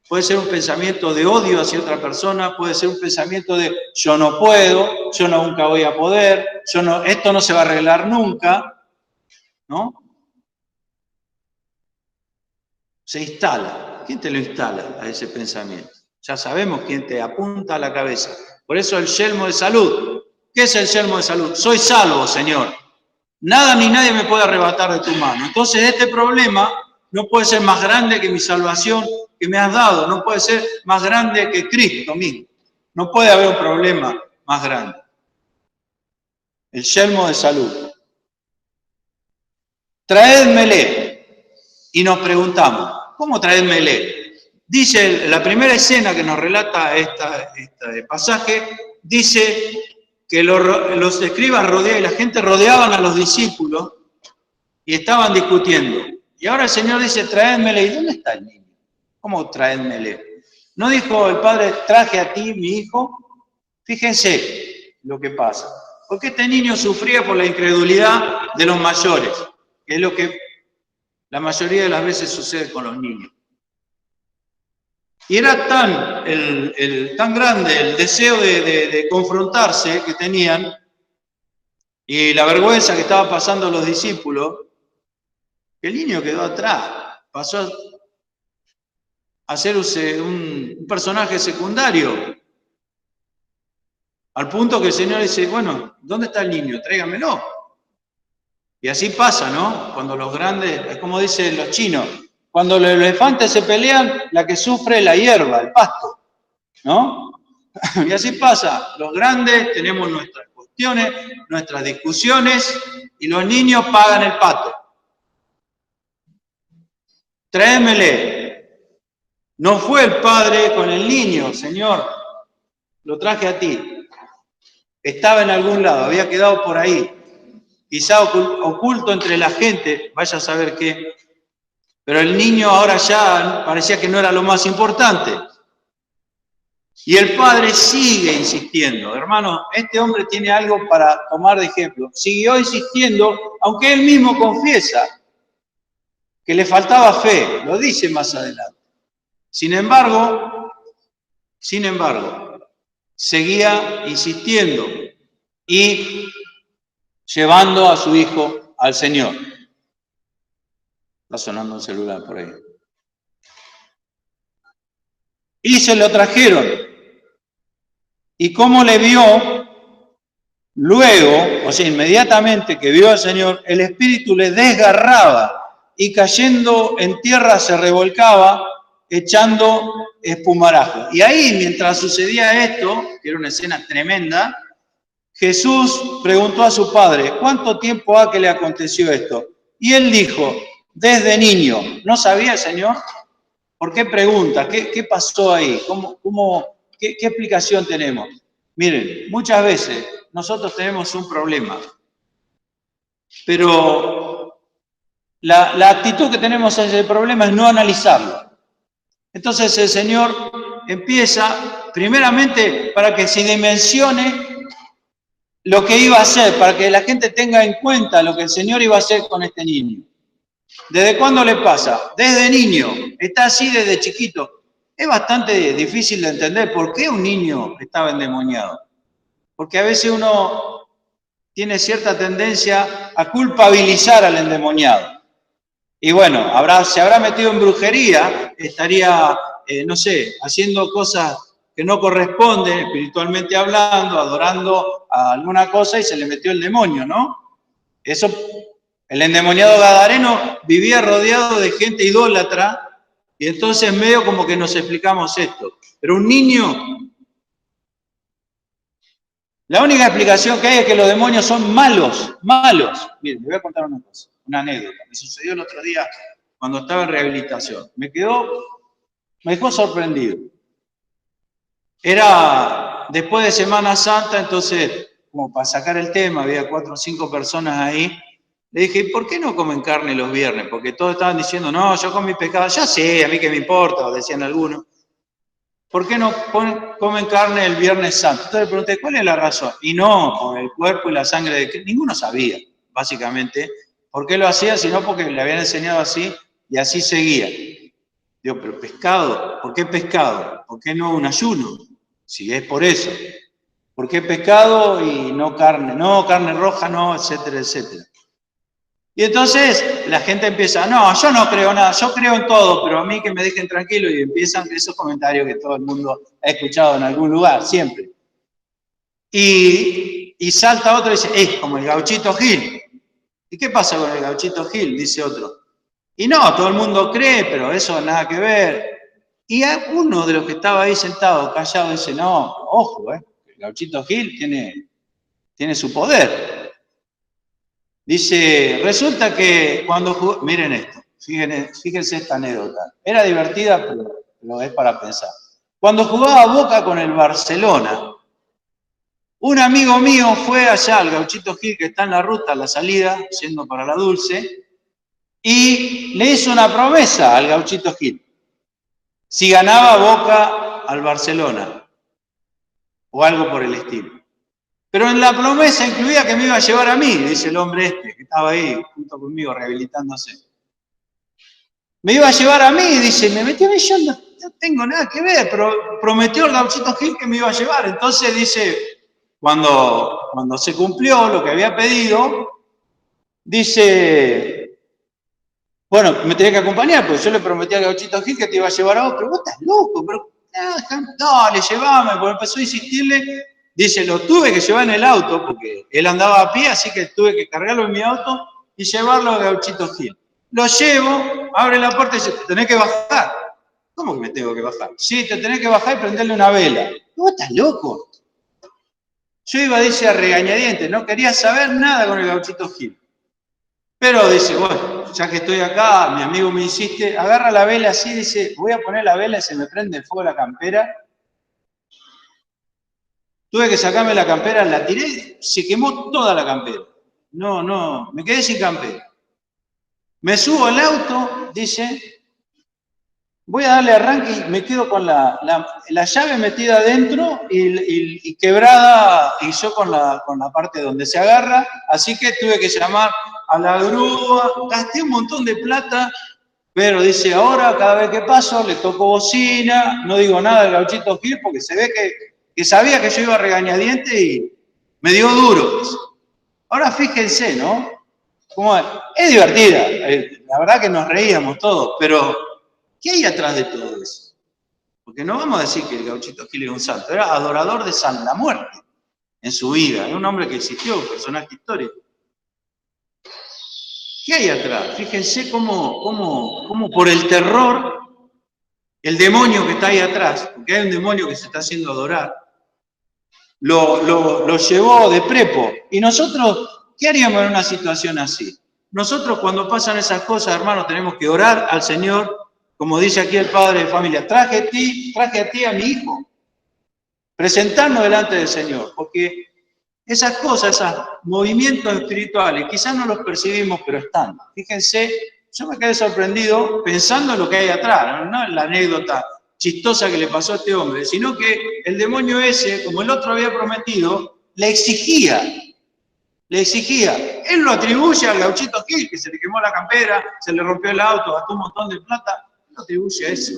Puede ser un pensamiento de odio hacia otra persona, puede ser un pensamiento de yo no puedo, yo nunca voy a poder, esto no se va a arreglar nunca, ¿no? Se instala. ¿Quién te lo instala a ese pensamiento? Ya sabemos quién te apunta a la cabeza. Por eso el yelmo de salud. ¿Qué es el yelmo de salud? Soy salvo, Señor. Nada ni nadie me puede arrebatar de tu mano. Entonces este problema no puede ser más grande que mi salvación que me has dado. No puede ser más grande que Cristo mismo. No puede haber un problema más grande. El yelmo de salud. Traédmele. Y nos preguntamos, ¿cómo traédmele? Dice, la primera escena que nos relata este pasaje, dice que los escribas y la gente rodeaban a los discípulos y estaban discutiendo. Y ahora el Señor dice, traédmele. ¿Y dónde está el niño? ¿Cómo traédmele? ¿No dijo el Padre, traje a ti, mi hijo? Fíjense lo que pasa. Porque este niño sufría por la incredulidad de los mayores, que es lo que la mayoría de las veces sucede con los niños. Y era tan grande el deseo de confrontarse que tenían y la vergüenza que estaba pasando los discípulos, que el niño quedó atrás, pasó a ser un personaje secundario, al punto que el Señor dice, bueno, ¿dónde está el niño? Tráigamelo. Y así pasa, ¿no? Cuando los grandes, es como dicen los chinos, cuando los elefantes se pelean, la que sufre es la hierba, el pasto, ¿no? Y así pasa, los grandes tenemos nuestras cuestiones, nuestras discusiones, y los niños pagan el pato. Tráemele. No fue el padre con el niño, Señor, lo traje a ti. Estaba en algún lado, había quedado por ahí, quizá oculto entre la gente, vaya a saber qué. Pero el niño ahora ya parecía que no era lo más importante. Y el padre sigue insistiendo. Hermano, este hombre tiene algo para tomar de ejemplo. Siguió insistiendo, aunque él mismo confiesa que le faltaba fe, lo dice más adelante. Sin embargo, seguía insistiendo y llevando a su hijo al Señor. Está sonando un celular por ahí. Y se lo trajeron. Y como le vio, luego, o sea, inmediatamente que vio al Señor, el espíritu le desgarraba y cayendo en tierra se revolcaba, echando espumarajo. Y ahí, mientras sucedía esto, que era una escena tremenda, Jesús preguntó a su padre, ¿cuánto tiempo ha que le aconteció esto? Y él dijo, desde niño. ¿No sabía el Señor? ¿Por qué pregunta? ¿Qué pasó ahí? ¿Cómo ¿qué explicación tenemos? Miren, muchas veces nosotros tenemos un problema, pero la actitud que tenemos hacia el problema es no analizarlo. Entonces el Señor empieza, primeramente, para que se dimensione lo que iba a hacer, para que la gente tenga en cuenta lo que el Señor iba a hacer con este niño. ¿Desde cuándo le pasa? Desde niño, está así desde chiquito. Es bastante difícil de entender por qué un niño estaba endemoniado. Porque a veces uno tiene cierta tendencia a culpabilizar al endemoniado. Y bueno, se habrá metido en brujería, estaría, no sé, haciendo cosas que no corresponden, espiritualmente hablando, adorando a alguna cosa y se le metió el demonio, ¿no? Eso, el endemoniado gadareno vivía rodeado de gente idólatra y entonces medio como que nos explicamos esto. Pero un niño, la única explicación que hay es que los demonios son malos, malos. Miren, les voy a contar una cosa, una anécdota. Me sucedió el otro día cuando estaba en rehabilitación. Me dejó sorprendido. Era después de Semana Santa, entonces, como para sacar el tema, había 4 o 5 personas ahí. Le dije, ¿por qué no comen carne los viernes? Porque todos estaban diciendo, no, yo con mi pecado, ya sé, a mí qué me importa, decían algunos. ¿Por qué no comen carne el Viernes Santo? Entonces le pregunté, ¿cuál es la razón? Y no, por el cuerpo y la sangre de Cristo. Ninguno sabía, básicamente, por qué lo hacía, sino porque le habían enseñado así y así seguía. Digo, pero pescado, ¿por qué pescado? ¿Por qué no un ayuno? Si es por eso. ¿Por qué pescado y no carne? No, carne roja, no, etcétera, etcétera. Y entonces la gente empieza, no, yo no creo nada, yo creo en todo, pero a mí que me dejen tranquilo, y empiezan esos comentarios que todo el mundo ha escuchado en algún lugar, siempre. Y salta otro y dice, es como el Gauchito Gil. ¿Y qué pasa con el Gauchito Gil? Dice otro. Y no, todo el mundo cree, pero eso nada que ver. Y uno de los que estaba ahí sentado, callado, dice, no, ojo, el Gauchito Gil tiene su poder. Dice, resulta que cuando jugó, miren esto, fíjense esta anécdota. Era divertida, pero es para pensar. Cuando jugaba Boca con el Barcelona, un amigo mío fue allá al Gauchito Gil, que está en la ruta, a la salida, yendo para la Dulce, y le hizo una promesa al Gauchito Gil. Si ganaba Boca al Barcelona, o algo por el estilo. Pero en la promesa incluía que me iba a llevar a mí, dice el hombre este, que estaba ahí junto conmigo rehabilitándose. Me iba a llevar a mí, dice, me metió a mí, yo no tengo nada que ver, pero prometió el Gauchito Gil que me iba a llevar. Entonces dice, cuando se cumplió lo que había pedido, dice, bueno, me tenía que acompañar, porque yo le prometí al Gauchito Gil que te iba a llevar a vos, pero vos estás loco, pero dale, llevame, porque empezó a insistirle. Dice, lo tuve que llevar en el auto, porque él andaba a pie, así que tuve que cargarlo en mi auto y llevarlo a Gauchito Gil. Lo llevo, abre la puerta y dice, te tenés que bajar. ¿Cómo que me tengo que bajar? Sí, te tenés que bajar y prenderle una vela. ¿Vos estás loco? Yo iba, dice, a regañadientes, no quería saber nada con el Gauchito Gil. Pero dice, bueno, ya que estoy acá, mi amigo me insiste, agarra la vela así, dice, voy a poner la vela y se me prende el fuego la campera. Tuve que sacarme la campera, la tiré, se quemó toda la campera. No, me quedé sin campera. Me subo al auto, dice, voy a darle arranque y me quedo con la llave metida adentro y quebrada, y yo con la parte donde se agarra, así que tuve que llamar a la grúa, gasté un montón de plata, pero dice, ahora cada vez que paso le toco bocina, no digo nada del Gauchito Gil porque se ve que sabía que yo iba a regañadientes y me dio duro. Ahora fíjense, ¿no? Como es divertida, la verdad que nos reíamos todos, pero ¿qué hay atrás de todo eso? Porque no vamos a decir que el Gauchito Gil era un santo, era adorador de la muerte en su vida, era un hombre que existió, un personaje histórico. ¿Qué hay atrás? Fíjense cómo por el terror, el demonio que está ahí atrás, porque hay un demonio que se está haciendo adorar, lo llevó de prepo. Y nosotros, ¿qué haríamos en una situación así? Nosotros cuando pasan esas cosas, hermanos, tenemos que orar al Señor, como dice aquí el padre de familia, traje a ti a mi hijo. presentarnos delante del Señor, porque esas cosas, esos movimientos espirituales, quizás no los percibimos, pero están. Fíjense, yo me quedé sorprendido pensando en lo que hay atrás, no en la anécdota chistosa que le pasó a este hombre, sino que el demonio ese, como el otro había prometido, le exigía. Él lo atribuye al gauchito Gil, que se le quemó la campera, se le rompió el auto, gastó un montón de plata, él lo atribuye a eso.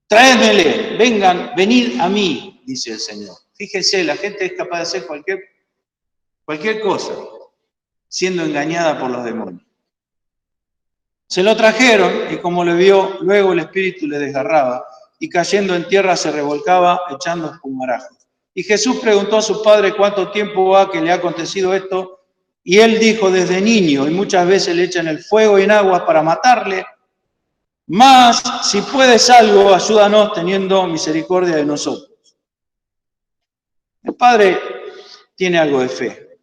Traédmele, venid a mí, dice el Señor. Fíjense, la gente es capaz de hacer cualquier cosa, siendo engañada por los demonios. Se lo trajeron y como le vio, luego el espíritu le desgarraba y cayendo en tierra se revolcaba echando espumarajos. Y Jesús preguntó a su padre cuánto tiempo ha que le ha acontecido esto y él dijo desde niño y muchas veces le echan el fuego y en aguas para matarle. Mas, si puedes algo, ayúdanos teniendo misericordia de nosotros. El padre tiene algo de fe,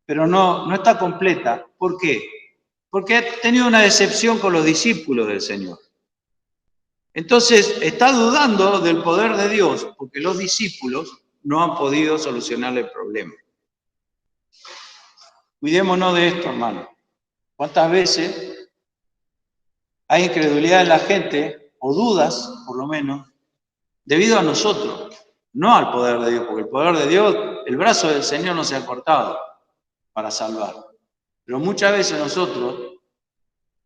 pero no está completa. ¿Por qué? Porque ha tenido una decepción con los discípulos del Señor. Entonces, está dudando del poder de Dios, porque los discípulos no han podido solucionarle el problema. Cuidémonos de esto, hermano. ¿Cuántas veces hay incredulidad en la gente, o dudas, por lo menos, debido a nosotros, no al poder de Dios, porque el poder de Dios, el brazo del Señor no se ha cortado para salvar. Pero muchas veces nosotros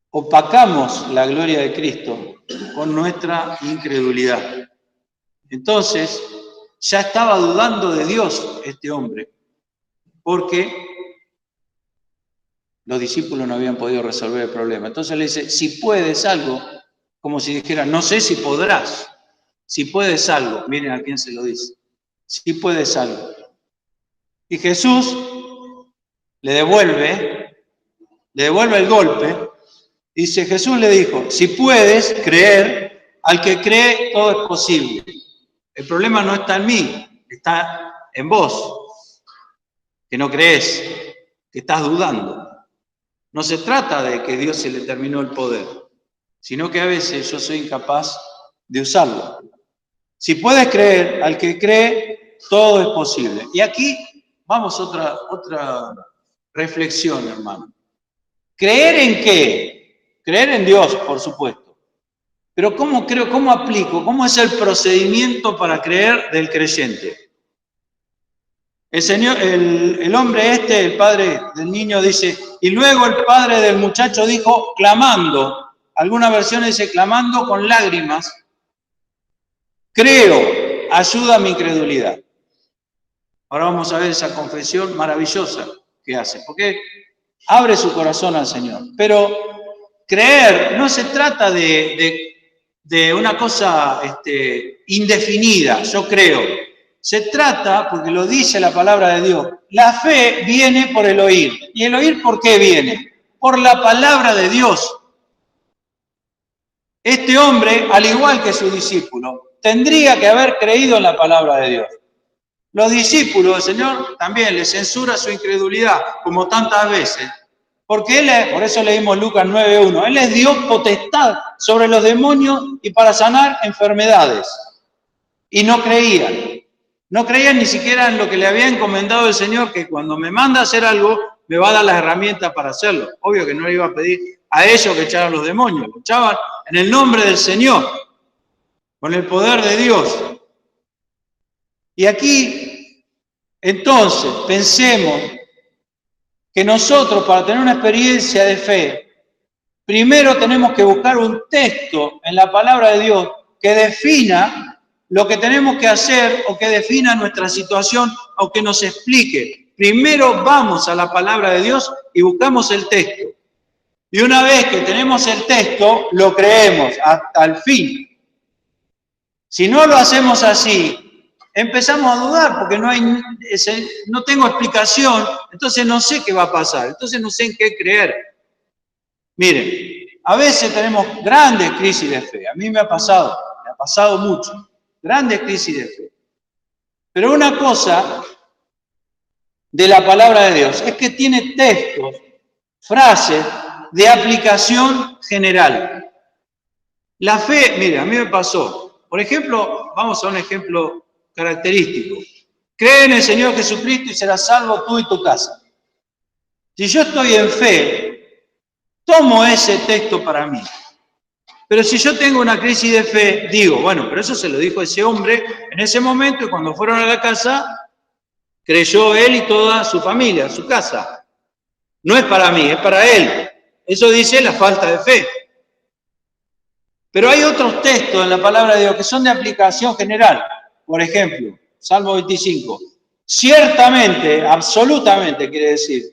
opacamos la gloria de Cristo con nuestra incredulidad. Entonces, ya estaba dudando de Dios este hombre, porque los discípulos no habían podido resolver el problema. Entonces le dice, si puedes algo, como si dijera, no sé si podrás. Si puedes algo, miren a quién se lo dice. Si puedes algo. Y Jesús le devuelve el golpe. Dice, Jesús le dijo, si puedes creer, al que cree todo es posible. El problema no está en mí, está en vos, que no crees, que estás dudando. No se trata de que Dios se le terminó el poder, sino que a veces yo soy incapaz de usarlo. Si puedes creer, al que cree, todo es posible. Y aquí vamos a otra reflexión, hermano. ¿Creer en qué? Creer en Dios, por supuesto. Pero ¿cómo creo, cómo aplico? ¿Cómo es el procedimiento para creer del creyente? El hombre el padre del niño dice, y luego el padre del muchacho dijo, clamando, alguna versión dice clamando con lágrimas, creo, ayuda a mi incredulidad. Ahora vamos a ver esa confesión maravillosa que hace, porque abre su corazón al Señor. Pero creer no se trata de una cosa indefinida, yo creo. Se trata, porque lo dice la palabra de Dios, la fe viene por el oír. ¿Y el oír por qué viene? Por la palabra de Dios. Este hombre, al igual que su discípulo, tendría que haber creído en la palabra de Dios. Los discípulos, el Señor también les censura su incredulidad, como tantas veces. Porque por eso leímos Lucas 9:1, Él les dio potestad sobre los demonios y para sanar enfermedades. Y no creían. No creían ni siquiera en lo que le había encomendado el Señor, que cuando me manda a hacer algo, me va a dar las herramientas para hacerlo. Obvio que no le iba a pedir a ellos que echaran los demonios, lo echaban en el nombre del Señor, con el poder de Dios. Y aquí, entonces, pensemos que nosotros, para tener una experiencia de fe, primero tenemos que buscar un texto en la palabra de Dios que defina lo que tenemos que hacer o que defina nuestra situación o que nos explique. Primero vamos a la palabra de Dios y buscamos el texto. Y una vez que tenemos el texto, lo creemos hasta el fin. Si no lo hacemos así, empezamos a dudar porque no tengo explicación, entonces no sé qué va a pasar, entonces no sé en qué creer. Miren, a veces tenemos grandes crisis de fe. A mí me ha pasado mucho. Grandes crisis de fe. Pero una cosa de la palabra de Dios es que tiene textos, frases de aplicación general. La fe, mire, a mí me pasó. Por ejemplo, vamos a un ejemplo característico. Cree en el Señor Jesucristo y serás salvo tú y tu casa. Si yo estoy en fe, tomo ese texto para mí. Pero si yo tengo una crisis de fe, digo, bueno, pero eso se lo dijo ese hombre en ese momento y cuando fueron a la casa, creyó él y toda su familia, su casa. No es para mí, es para él. Eso dice la falta de fe. Pero hay otros textos en la palabra de Dios que son de aplicación general. Por ejemplo, Salmo 25. Ciertamente, absolutamente quiere decir,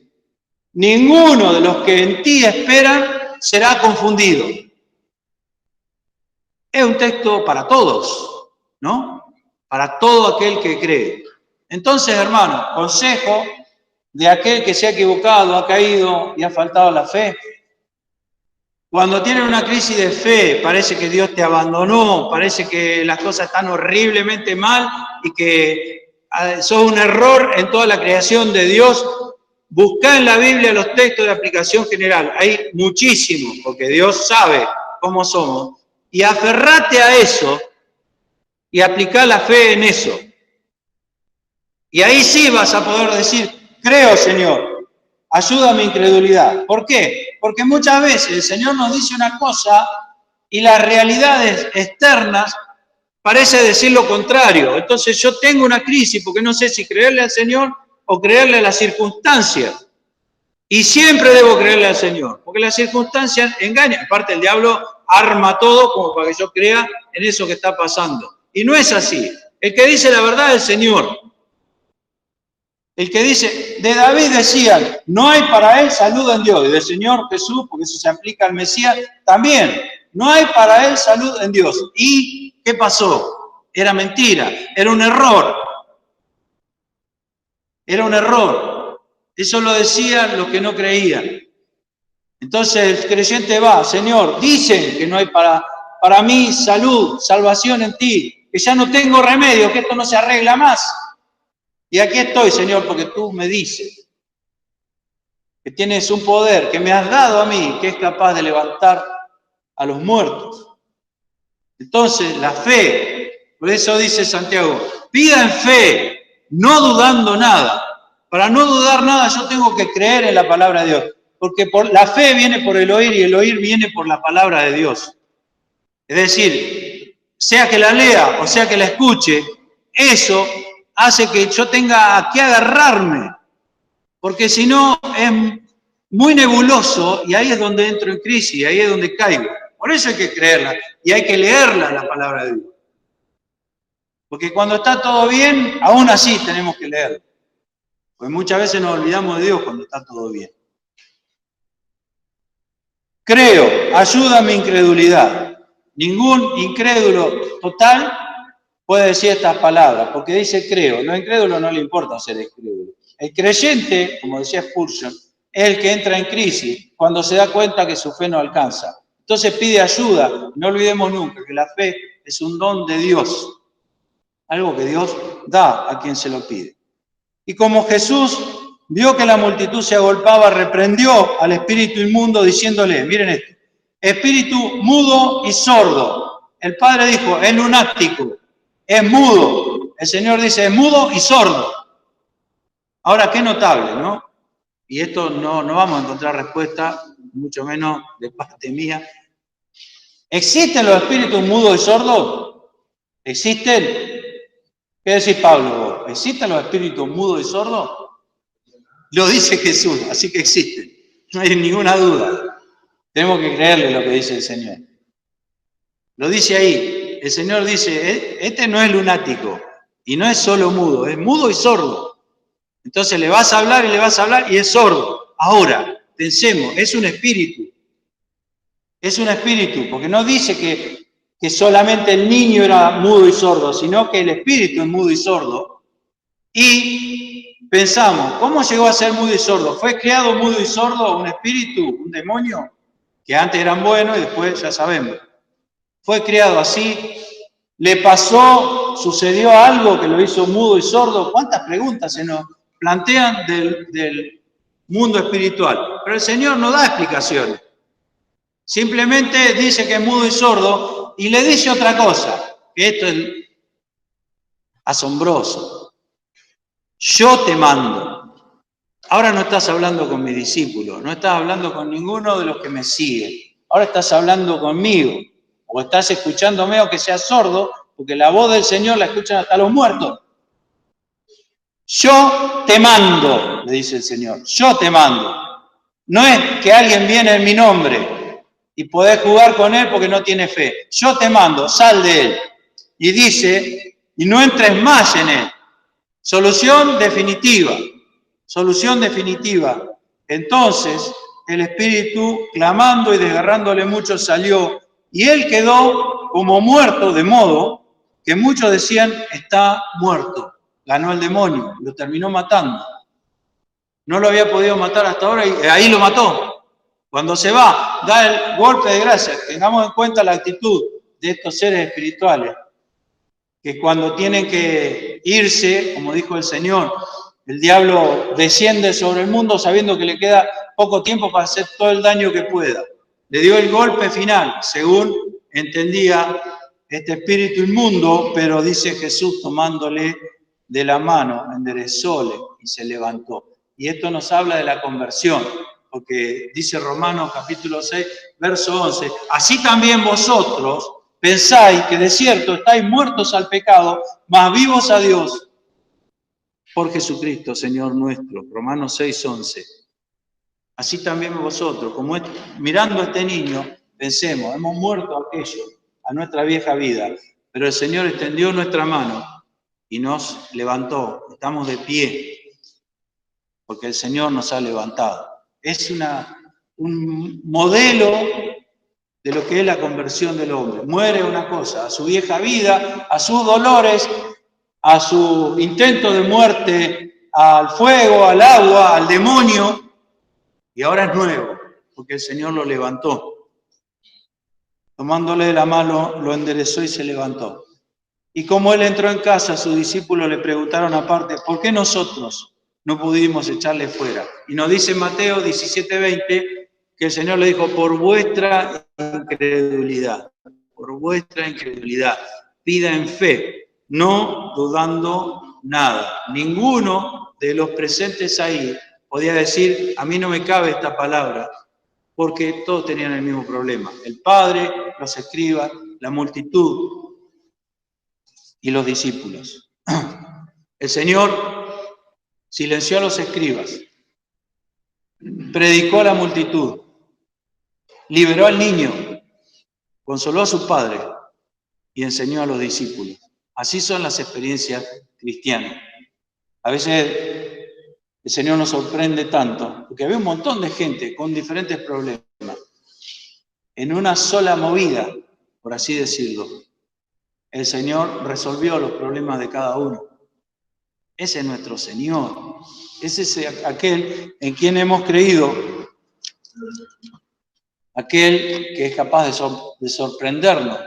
ninguno de los que en ti esperan será confundido. Es un texto para todos, ¿no? Para todo aquel que cree. Entonces, hermano, consejo de aquel que se ha equivocado, ha caído y ha faltado la fe. Cuando tienen una crisis de fe, parece que Dios te abandonó, parece que las cosas están horriblemente mal y que sos un error en toda la creación de Dios. Buscá en la Biblia los textos de aplicación general. Hay muchísimos, porque Dios sabe cómo somos. Y aferrate a eso y aplicá la fe en eso. Y ahí sí vas a poder decir, creo, Señor, ayuda a mi incredulidad. ¿Por qué? Porque muchas veces el Señor nos dice una cosa y las realidades externas parece decir lo contrario. Entonces yo tengo una crisis porque no sé si creerle al Señor o creerle a las circunstancias. Y siempre debo creerle al Señor, porque las circunstancias engañan. Aparte, el diablo arma todo como para que yo crea en eso que está pasando. Y no es así. El que dice la verdad es el Señor. El que dice, de David decían, no hay para él salud en Dios. Y del Señor Jesús, porque eso se aplica al Mesías, también. No hay para él salud en Dios. ¿Y qué pasó? Era mentira, era un error. Era un error. Eso lo decían los que no creían. Entonces el creyente va, Señor, dicen que no hay para mí salud, salvación en ti, que ya no tengo remedio, que esto no se arregla más. Y aquí estoy, Señor, porque tú me dices que tienes un poder que me has dado a mí, que es capaz de levantar a los muertos. Entonces, la fe, por eso dice Santiago, pida en fe, no dudando nada. Para no dudar nada, yo tengo que creer en la palabra de Dios, porque la fe viene por el oír y el oír viene por la palabra de Dios. Es decir, sea que la lea o sea que la escuche, eso hace que yo tenga que agarrarme, porque si no es muy nebuloso y ahí es donde entro en crisis, ahí es donde caigo. Por eso hay que creerla y hay que leerla, la palabra de Dios. Porque cuando está todo bien, aún así tenemos que leerla. Pues muchas veces nos olvidamos de Dios cuando está todo bien. Creo, ayuda a mi incredulidad. Ningún incrédulo total puede decir estas palabras, porque dice creo. Los incrédulos no le importa ser incrédulo. El creyente, como decía Spurgeon, es el que entra en crisis cuando se da cuenta que su fe no alcanza. Entonces pide ayuda. No olvidemos nunca que la fe es un don de Dios. Algo que Dios da a quien se lo pide. Y como Jesús vio que la multitud se agolpaba, reprendió al espíritu inmundo diciéndole, miren esto, espíritu mudo y sordo. El Padre dijo, es lunático, es mudo. El Señor dice, es mudo y sordo. Ahora, qué notable, ¿no? Y esto no vamos a encontrar respuesta, mucho menos de parte mía. ¿Existen los espíritus mudos y sordos? ¿Existen? ¿Qué decís, Pablo? ¿Existen los espíritus mudos y sordos? Lo dice Jesús, así que existen. No hay ninguna duda. Tenemos que creerle lo que dice el Señor. Lo dice ahí. El Señor dice, este no es lunático y no es solo mudo, es mudo y sordo. Entonces le vas a hablar y le vas a hablar y es sordo. Ahora, pensemos, es un espíritu. Es un espíritu, porque no dice que solamente el niño era mudo y sordo, sino que el espíritu es mudo y sordo. Y pensamos, ¿cómo llegó a ser mudo y sordo? ¿Fue creado mudo y sordo un espíritu, un demonio? Que antes eran buenos y después ya sabemos. ¿Fue creado así? ¿Le pasó, sucedió algo que lo hizo mudo y sordo? ¿Cuántas preguntas se nos plantean del mundo espiritual? Pero el Señor no da explicaciones. Simplemente dice que es mudo y sordo y le dice otra cosa. que esto es asombroso. Yo te mando. Ahora no estás hablando con mi discípulo, no estás hablando con ninguno de los que me siguen. Ahora estás hablando conmigo, o estás escuchándome, aunque seas sordo, porque la voz del Señor la escuchan hasta los muertos. Yo te mando, le dice el Señor, yo te mando. No es que alguien viene en mi nombre y podés jugar con él porque no tiene fe. Yo te mando, sal de él. Y dice, y no entres más en él. Solución definitiva, solución definitiva. Entonces el espíritu, clamando y desgarrándole mucho, salió, y él quedó como muerto, de modo que muchos decían, está muerto. Ganó el demonio, lo terminó matando. No lo había podido matar hasta ahora y ahí lo mató. Cuando se va, da el golpe de gracia. Tengamos en cuenta la actitud de estos seres espirituales, que cuando tienen que irse, como dijo el Señor, el diablo desciende sobre el mundo sabiendo que le queda poco tiempo para hacer todo el daño que pueda. Le dio el golpe final, según entendía este espíritu inmundo, pero dice Jesús tomándole de la mano, enderezóle y se levantó. Y esto nos habla de la conversión, porque dice Romanos capítulo 6, verso 11, así también vosotros pensáis que de cierto estáis muertos al pecado, mas vivos a Dios por Jesucristo, Señor nuestro. Romanos 6, 11. Así también vosotros, como mirando a este niño, pensemos, hemos muerto a aquello, a nuestra vieja vida, pero el Señor extendió nuestra mano y nos levantó. Estamos de pie, porque el Señor nos ha levantado. Es un modelo de lo que es la conversión del hombre. Muere una cosa, a su vieja vida, a sus dolores, a su intento de muerte, al fuego, al agua, al demonio, y ahora es nuevo, porque el Señor lo levantó. Tomándole de la mano, lo enderezó y se levantó. Y como él entró en casa, sus discípulos le preguntaron aparte, ¿por qué nosotros no pudimos echarle fuera? Y nos dice Mateo 17:20 que el Señor le dijo, por vuestra incredulidad, pida en fe, no dudando nada. Ninguno de los presentes ahí podía decir, a mí no me cabe esta palabra, porque todos tenían el mismo problema. El Padre, los escribas, la multitud y los discípulos. El Señor silenció a los escribas, predicó a la multitud, liberó al niño, consoló a su padre y enseñó a los discípulos. Así son las experiencias cristianas. A veces el Señor nos sorprende tanto, porque había un montón de gente con diferentes problemas. En una sola movida, por así decirlo, el Señor resolvió los problemas de cada uno. Ese es nuestro Señor. Ese es aquel en quien hemos creído. Aquel que es capaz de sorprendernos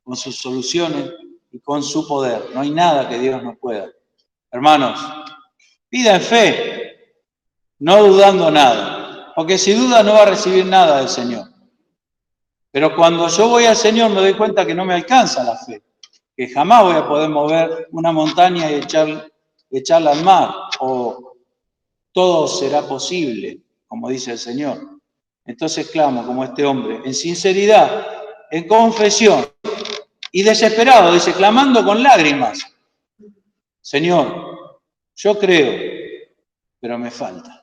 con sus soluciones y con su poder. No hay nada que Dios no pueda. Hermanos, pida en fe, no dudando nada, porque si duda no va a recibir nada del Señor. Pero cuando yo voy al Señor me doy cuenta que no me alcanza la fe, que jamás voy a poder mover una montaña y echarla al mar, o todo será posible, como dice el Señor. Entonces clamo como este hombre, en sinceridad, en confesión y desesperado, dice, clamando con lágrimas. Señor, yo creo, pero me falta.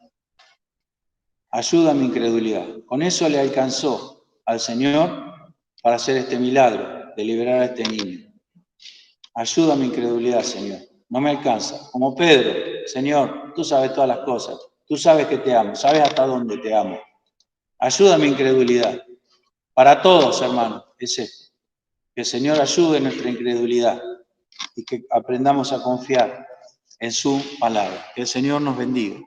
Ayuda a mi incredulidad. Con eso le alcanzó al Señor para hacer este milagro de liberar a este niño. Ayuda a mi incredulidad, Señor. No me alcanza. Como Pedro, Señor, tú sabes todas las cosas. Tú sabes que te amo. Sabes hasta dónde te amo. Ayuda a mi incredulidad. Para todos, hermanos, es esto. Que el Señor ayude en nuestra incredulidad y que aprendamos a confiar en su palabra. Que el Señor nos bendiga.